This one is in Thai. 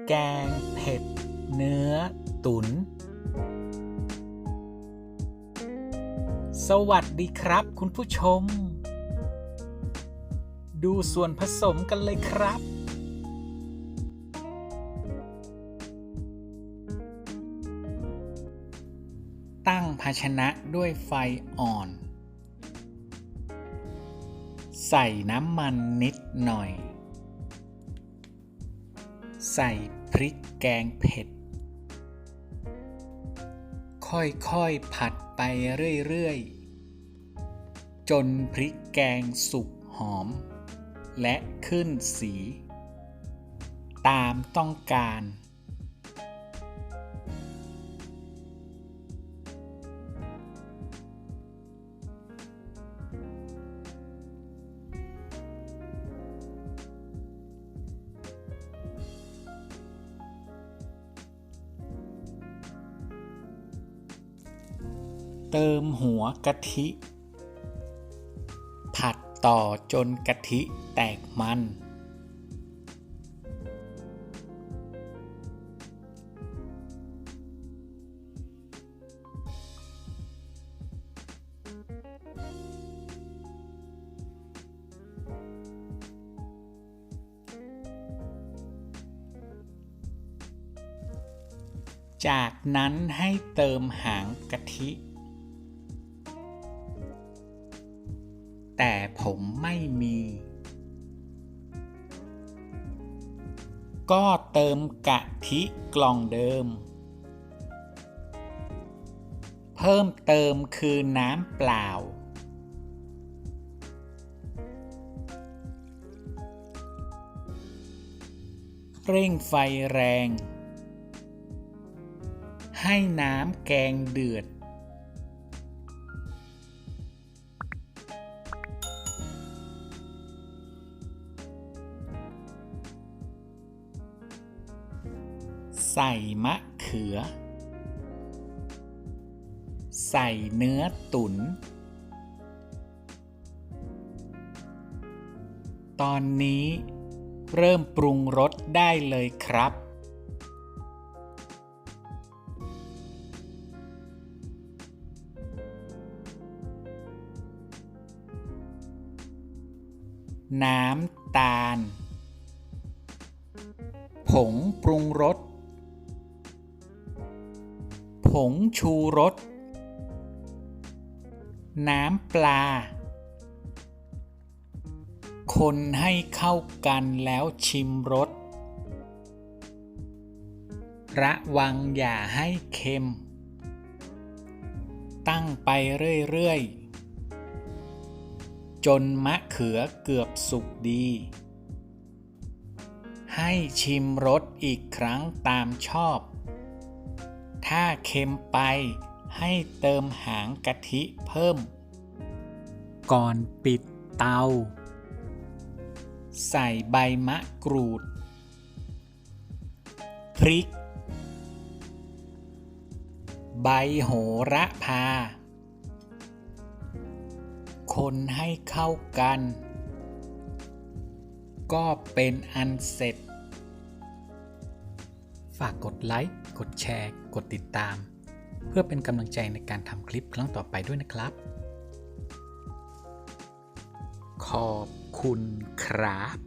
แกงเผ็ดเนื้อตุ๋นสวัสดีครับคุณผู้ชมดูส่วนผสมกันเลยครับตั้งภาชนะด้วยไฟอ่อนใส่น้ำมันนิดหน่อยใส่พริกแกงเผ็ดค่อยๆผัดไปเรื่อยๆจนพริกแกงสุกหอมและขึ้นสีตามต้องการเติมหัวกะทิผัดต่อจนกะทิแตกมันจากนั้นให้เติมหางกะทิแต่ผมไม่มีก็เติมกะทิกล่องเดิมเพิ่มเติมคือน้ำเปล่าเร่งไฟแรงให้น้ำแกงเดือดใส่มะเขือใส่เนื้อตุ๋นตอนนี้เริ่มปรุงรสได้เลยครับน้ำตาลผงปรุงรสผงชูรสน้ำปลาคนให้เข้ากันแล้วชิมรสระวังอย่าให้เค็มตั้งไปเรื่อยๆจนมะเขือเกือบสุกดีให้ชิมรสอีกครั้งตามชอบถ้าเค็มไปให้เติมหางกะทิเพิ่มก่อนปิดเตาใส่ใบมะกรูดพริกใบโหระพาคนให้เข้ากันก็เป็นอันเสร็จฝากกดไลค์กดแชร์กดติดตามเพื่อเป็นกำลังใจในการทำคลิปครั้งต่อไปด้วยนะครับขอบคุณครับ